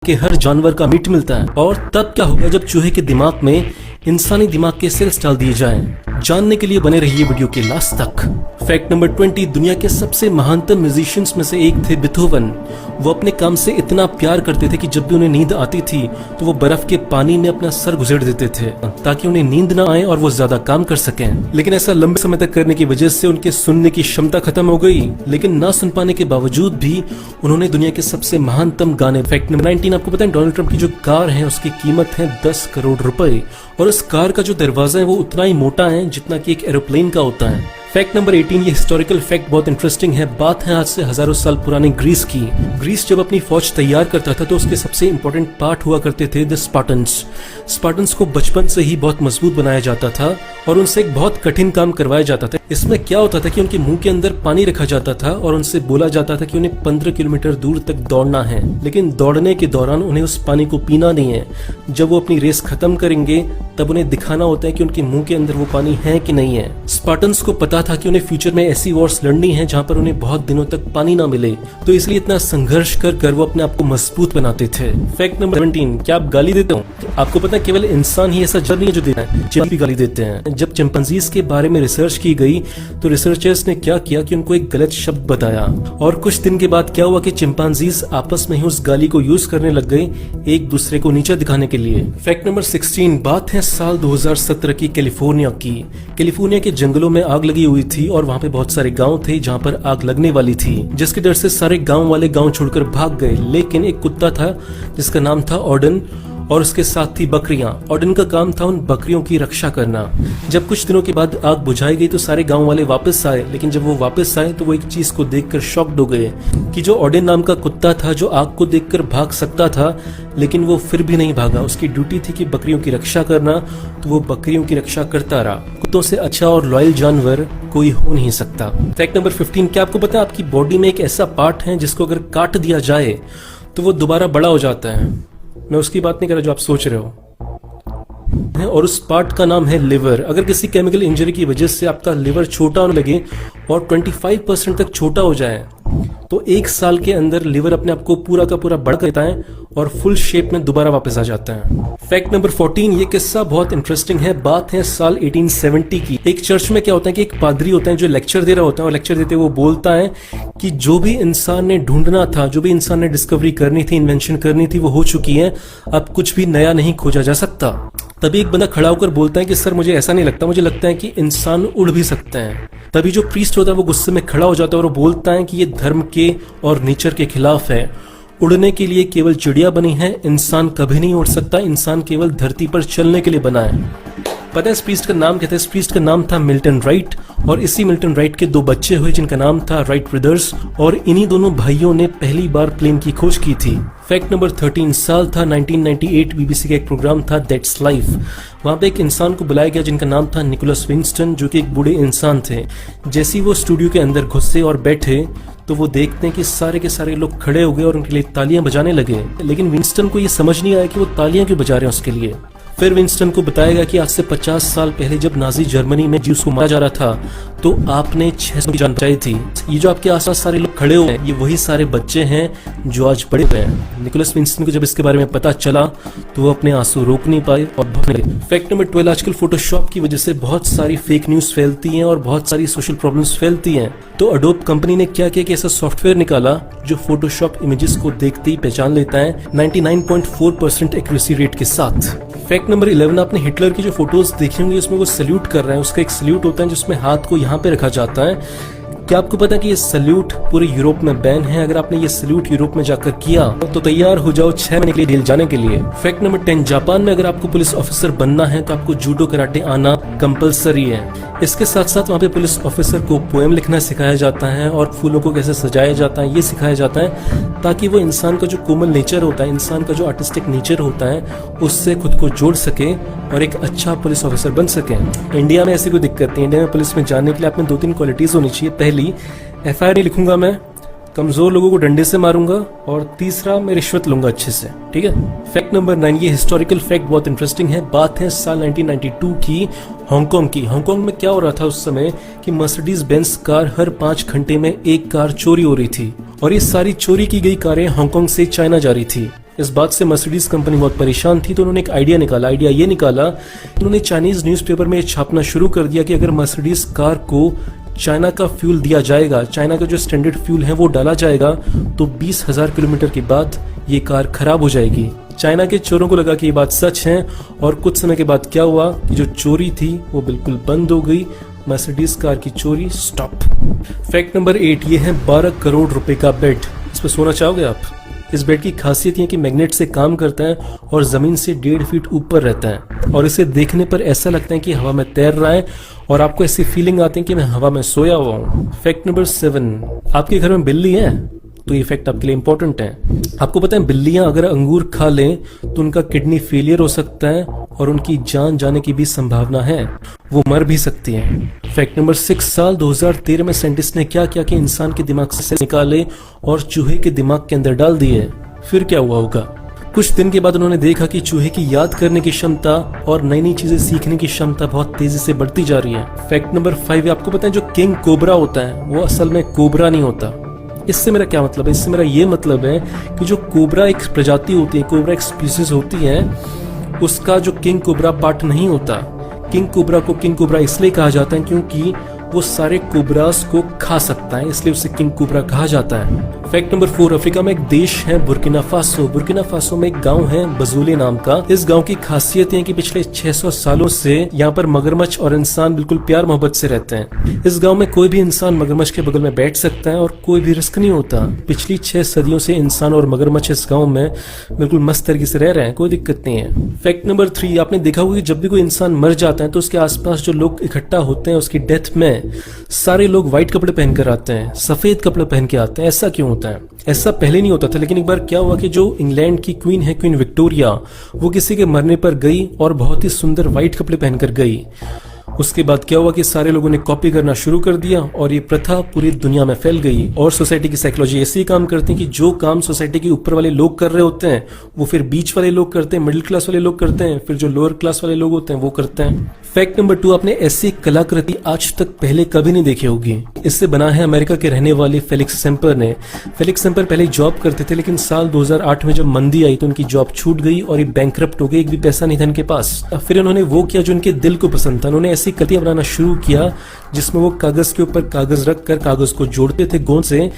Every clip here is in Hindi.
कि हर जानवर का मीट मिलता है। और तब क्या होगा जब चूहे के दिमाग में इंसानी दिमाग के सेल्स डाल दिए जाएं। जानने के लिए बने रहिए वीडियो के लास्ट तक। फैक्ट नंबर 20, दुनिया के सबसे महानतम म्यूजिशियंस में से एक थे बीथोवन। वो अपने काम से इतना प्यार करते थे कि जब भी उन्हें नींद आती थी तो वो बर्फ के पानी में अपना सर घुसेड़ देते थे ताकि उन्हें नींद ना आए और वो ज्यादा काम कर सकें। लेकिन ऐसा लंबे समय तक करने की वजह से उनके सुनने की क्षमता खत्म हो गई। लेकिन ना सुन पाने के बावजूद भी उन्होंने दुनिया के सबसे महानतम गाने। फैक्ट नंबर 19, आपको पता है डोनाल्ड ट्रंप की जो कार है उसकी कीमत है 10 करोड़ रुपए और इस कार का जो दरवाजा है वो उतना ही मोटा है जितना कि एक एरोप्लेन का होता है। फैक्ट नंबर 18, ये हिस्टोरिकल फैक्ट बहुत इंटरेस्टिंग है। बात है आज से हजारों साल पुराने ग्रीस की। ग्रीस जब अपनी फौज तैयार करता था तो उसके सबसे इंपॉर्टेंट पार्ट हुआ करते थे द स्पार्टन्स। स्पार्टन्स को बचपन से ही बहुत मजबूत बनाया जाता था और उनसे एक बहुत कठिन काम करवाया जाता था। इसमें क्या होता था कि उनके मुंह के अंदर पानी रखा जाता था और उनसे बोला जाता था कि उन्हें 15 किलोमीटर दूर तक दौड़ना है, लेकिन दौड़ने के दौरान उन्हें उस पानी को पीना नहीं है। जब वो अपनी रेस खत्म करेंगे तब उन्हें दिखाना होता है कि उनके मुंह के अंदर वो पानी है कि नहीं है। स्पार्टन्स को पता था कि उन्हें फ्यूचर में ऐसी वॉर्स लड़नी है जहां पर उन्हें बहुत दिनों तक पानी ना मिले, तो इसलिए इतना संघर्ष कर वो अपने आप को मजबूत बनाते थे। फैक्ट नंबर 17, क्या आप गाली देते हो? आपको पता है केवल इंसान ही ऐसा जर नहीं है जो देता है, चिंपैंजी भी गाली देते हैं। जब चिंपैंजीज के बारे में रिसर्च की गई तो रिसर्चर्स ने क्या किया कि उनको एक गलत शब्द बताया और कुछ दिन के बाद क्या हुआ कि चिंपैंजीज आपस में ही उस गाली को यूज करने लग गए एक दूसरे को नीचा दिखाने के लिए। फैक्ट नंबर 16, बात है साल 2017 की कैलिफोर्निया की। कैलिफोर्निया के जंगलों में आग लगी हुई थी और वहाँ पे बहुत सारे गांव थे जहाँ पर आग लगने वाली थी, जिसके डर से सारे गांव वाले गांव छोड़कर भाग गए। लेकिन एक कुत्ता था जिसका नाम था ऑर्डन और उसके साथ थी बकरियां। ऑर्डन का काम था उन बकरियों की रक्षा करना। जब कुछ दिनों के बाद आग बुझाई गई तो सारे गांव वाले वापस आए, लेकिन जब वो वापस आए तो वो एक चीज को देखकर शॉक्ड हो गए कि जो ऑर्डन नाम का कुत्ता था जो आग को देखकर भाग सकता था लेकिन वो फिर भी नहीं भागा। उसकी ड्यूटी थी कि बकरियों की रक्षा करना, तो वो बकरियों की रक्षा करता रहा। कुत्तों से अच्छा और लॉयल जानवर कोई हो नहीं सकता। फैक्ट नंबर 15, क्या आपको पता है आपकी बॉडी में एक ऐसा पार्ट है जिसको अगर काट दिया जाए तो वो दोबारा बड़ा हो जाता है? मैं उसकी बात नहीं कर रहा जो आप सोच रहे हो, और उस पार्ट का नाम है लिवर। अगर किसी केमिकल इंजरी की वजह से आपका लिवर छोटा होने लगे और 25% तक छोटा हो जाए तो 1 साल के अंदर लिवर अपने आप को पूरा का पूरा बढ़ देता है और फुल शेप में दोबारा वापस आ जाता है। फैक्ट नंबर 14, ये किस्सा बहुत इंटरेस्टिंग है। बात है साल 1870 की। एक चर्च में क्या होता है कि एक पादरी होता है जो लेक्चर दे रहा होता है और लेक्चर देते हुए वो बोलता है कि जो भी इंसान ने ढूंढना था, जो भी इंसान ने डिस्कवरी करनी थी, इन्वेंशन करनी थी, वो हो चुकी है। अब कुछ भी नया नहीं खोजा जा सकता। तभी एक बंदा खड़ा होकर बोलता है कि सर मुझे ऐसा नहीं लगता, मुझे लगता है कि इंसान उड़ भी सकते हैं। तभी जो प्रीस्ट होता है वो गुस्से में खड़ा हो जाता है और वो बोलता है कि ये धर्म के और नेचर के खिलाफ है। उड़ने के लिए केवल चिड़िया बनी है, इंसान कभी नहीं उड़ सकता। इंसान केवल धरती पर चलने के लिए बना है। पता है इस प्रीस्ट का नाम क्या था? इस प्रीस्ट का नाम था मिल्टन राइट और इसी मिल्टन राइट के 2 बच्चे हुए जिनका नाम था राइट ब्रदर्स और इन्हीं दोनों भाइयों ने पहली बार प्लेन की खोज की थी। फैक्ट नंबर 13, साल था 1998, बीबीसी का एक प्रोग्राम था दैट्स लाइफ। वहां पे एक इंसान को बुलाया गया जिनका नाम था निकोलस विंस्टन, जो कि एक बूढ़े इंसान थे। जैसे ही वो स्टूडियो के अंदर घुसे और बैठे तो वो देखते हैं कि सारे के सारे लोग खड़े हो गए और उनके लिए तालियां बजाने लगे। लेकिन विंस्टन को ये समझ नहीं आया कि वो तालियां क्यों बजा रहे हैं उसके लिए। फिर विंस्टन को बताया गया कि आज से 50 साल पहले जब नाजी जर्मनी में ज्यूस को मारा जा रहा था तो आपने 600 की जान बचाई थी। ये जो आपके आसपास सारे लोग खड़े हुए हैं ये वही सारे बच्चे हैं जो आज बड़े हुए हैं। निकोलस विंस्टन को जब इसके बारे में पता चला तो वो अपने आंसू रोक नहीं पाए और भगने लगे। फैक्ट नंबर 12, आजकल फोटोशॉप की वजह से बहुत सारी फेक न्यूज फैलती हैं और बहुत सारी सोशल प्रॉब्लम्स फैलती हैं। तो अडोब कंपनी ने क्या किया कि ऐसा सॉफ्टवेयर निकाला जो फोटोशॉप इमेजेस को देखते ही पहचान लेता है 99.4% एक्यूरेसी रेट के साथ। फैक्ट नंबर 11, आपने हिटलर की जो फोटोज देखी होंगी उसमें वो सल्यूट कर रहे हैं। उसका एक सल्यूट होता है जिसमें हाथ को यहाँ पे रखा जाता है। क्या आपको पता है कि ये सल्यूट पूरे यूरोप में बैन है? अगर आपने ये सल्यूट यूरोप में जाकर किया तो तैयार हो जाओ 6 महीने के लिए जेल जाने के लिए। फैक्ट नंबर 10, जापान में अगर आपको पुलिस ऑफिसर बनना है तो आपको जूडो कराटे आना कंपलसरी है। इसके साथ साथ वहाँ पे पुलिस ऑफिसर को पोएम लिखना सिखाया जाता है और फूलों को कैसे सजाया जाता है ये सिखाया जाता है ताकि वो इंसान का जो कोमल नेचर होता है, इंसान का जो आर्टिस्टिक नेचर होता है उससे खुद को जोड़ सके और एक अच्छा पुलिस ऑफिसर बन सके। इंडिया में ऐसी कोई दिक्कत नहीं। इंडिया में पुलिस में जाने के लिए आप में 2-3 क्वालिटीज होनी चाहिए। पहली, FIR नहीं लिखूंगा मैं, कमजोर लोगों को डंडे से मारूंगा, और तीसरा मैं रिश्वत लूंगा अच्छे से। ठीक है। फैक्ट नंबर 9, ये हिस्टोरिकल फैक्ट बहुत इंटरेस्टिंग है। बात है साल 1992 की, हांगकांग की। हांगकांग में क्या हो रहा था उस समय कि मर्सिडीज बेंज कार हर 5 घंटे में एक कार चोरी हो रही थी और ये सारी चोरी की गई कारें हांगकांग से चाइना जा रही थी। इस बात से मर्सिडीज कंपनी बहुत परेशान थी, तो उन्होंने एक आइडिया निकाला। आइडिया ये निकाला, उन्होंने चाइनीज न्यूज़पेपर में छापना शुरू कर दिया कि अगर मर्सिडीज कार को चाइना का फ्यूल दिया जाएगा, चाइना का जो स्टैंडर्ड फ्यूल है वो डाला जाएगा, तो 20,000 किलोमीटर के बाद ये कार खराब हो जाएगी। चाइना के चोरों को लगा कि ये बात सच है, और कुछ समय के बाद क्या हुआ कि जो चोरी थी वो बिल्कुल बंद हो गई। मर्सिडीज कार की चोरी स्टॉप। फैक्ट नंबर 8, ये है 12 करोड़ रुपए का बेड। इस पर सोना चाहोगे आप? इस बेड की खासियत ये कि मैग्नेट से काम करता है और जमीन से 1.5 फीट ऊपर रहता है, और इसे देखने पर ऐसा लगता है कि हवा में तैर रहा है, और आपको ऐसी फीलिंग आती है कि मैं हवा में सोया हुआ हूँ। फैक्ट नंबर 7, आपके घर में बिल्ली है तो ये फैक्ट आपके लिए इंपॉर्टेंट है। आपको पता है बिल्लियां अगर अंगूर खा लें तो उनका किडनी फेलियर हो सकता है और उनकी जान जाने की भी संभावना है, वो मर भी सकती हैं। फैक्ट नंबर 6, साल 2013 में साइंटिस्ट ने क्या किया कि इंसान के दिमाग से निकाले और चूहे के दिमाग के अंदर डाल दिए। फिर क्या हुआ होगा? कुछ दिन के बाद उन्होंने देखा कि चूहे की याद करने की क्षमता और नई नई चीजें सीखने की क्षमता बहुत तेजी से बढ़ती जा रही है। फैक्ट नंबर 5, आपको पता है जो किंग कोबरा होता है वो असल में कोबरा नहीं होता। इससे मेरा क्या मतलब है? इससे मेरा ये मतलब है कि जो कोबरा एक प्रजाति होती है, कोबरा एक स्पीसीज होती है, उसका जो किंग कोबरा पार्ट नहीं होता। किंग कोबरा को किंग कोबरा इसलिए कहा जाता है क्योंकि वो सारे कोबरास को खा सकता है, इसलिए उसे किंग कोबरा कहा जाता है। फैक्ट नंबर 4, अफ्रीका में एक देश है बुर्किना फासो। बुर्किना फासो में एक गांव है बजूले नाम का। इस गांव की खासियत है कि पिछले 600 सालों से यहाँ पर मगरमच्छ और इंसान बिल्कुल प्यार मोहब्बत से रहते हैं। इस गांव में कोई भी इंसान मगरमच्छ के बगल में बैठ सकता है और कोई भी रिस्क नहीं होता। पिछली 6 सदियों से इंसान और मगरमच्छ इस गाँव में बिल्कुल मस्त तरीके से रह रहे हैं, कोई दिक्कत नहीं है। फैक्ट नंबर 3, आपने देखा होगा कि जब भी कोई इंसान मर जाता है तो उसके आसपास जो लोग इकट्ठा होते हैं उसकी डेथ में, सारे लोग व्हाइट कपड़े पहनकर आते हैं, सफेद कपड़े पहन के आते हैं। ऐसा क्यों होता है? ऐसा पहले नहीं होता था, लेकिन एक बार क्या हुआ कि जो इंग्लैंड की क्वीन है, क्वीन विक्टोरिया, वो किसी के मरने पर गई और बहुत ही सुंदर व्हाइट कपड़े पहनकर गई। उसके बाद क्या हुआ कि सारे लोगों ने कॉपी करना शुरू कर दिया और ये प्रथा पूरी दुनिया में फैल गई। और सोसाइटी की साइकोलॉजी ऐसे ही काम करती है कि जो काम सोसाइटी के ऊपर वाले लोग कर रहे होते हैं वो फिर बीच वाले लोग करते हैं, मिडिल क्लास वाले लोग करते हैं, फिर जो लोअर क्लास वाले लोग होते हैं वो करते हैं। फैक्ट नंबर 2, आपने ऐसी कलाकृति आज तक पहले कभी नहीं देखी होगी। इससे बना है अमेरिका के रहने वाले फेलिक्स सेम्पर ने। फेलिक्स सेम्पर पहले जॉब करते थे, लेकिन साल 2008 में जब मंदी आई तो उनकी जॉब छूट गई और ये बैंकरप्ट हो गए, एक भी पैसा नहीं था इनके पास। फिर उन्होंने वो किया जो उनके दिल को पसंद था। उन्होंने ऐसी कलाकृतियां बनाना शुरू किया जिसमें वो कागज के ऊपर कागज रख कर कागज को जोड़ते थे गोंद से,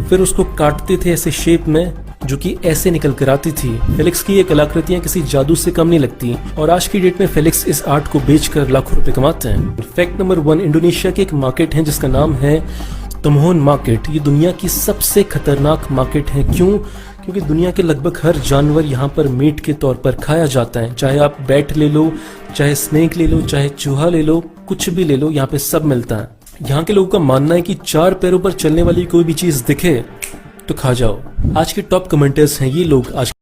फिर उसको काटते थे ऐसे शेप में जो कि ऐसे निकल कर आती थी। फेलिक्स की ये कलाकृतियां किसी जादू से कम नहीं लगती और आज की डेट में फेलिक्स इस आर्ट को बेचकर लाखों रुपए कमाते हैं। फैक्ट नंबर 1, इंडोनेशिया के एक मार्केट है जिसका नाम है तमोहन मार्केट। ये दुनिया की सबसे खतरनाक मार्केट है। क्यों? क्योंकि दुनिया के लगभग हर जानवर यहाँ पर मीट के तौर पर खाया जाता है। चाहे आप बैट ले लो, चाहे स्नेक ले लो, चाहे चूहा ले लो, कुछ भी ले लो, यहाँ पे सब मिलता है। यहाँ के लोगों का मानना है कि 4 पैरों पर चलने वाली कोई भी चीज दिखे तो खा जाओ। आज के टॉप कमेंटर्स हैं ये लोग। आज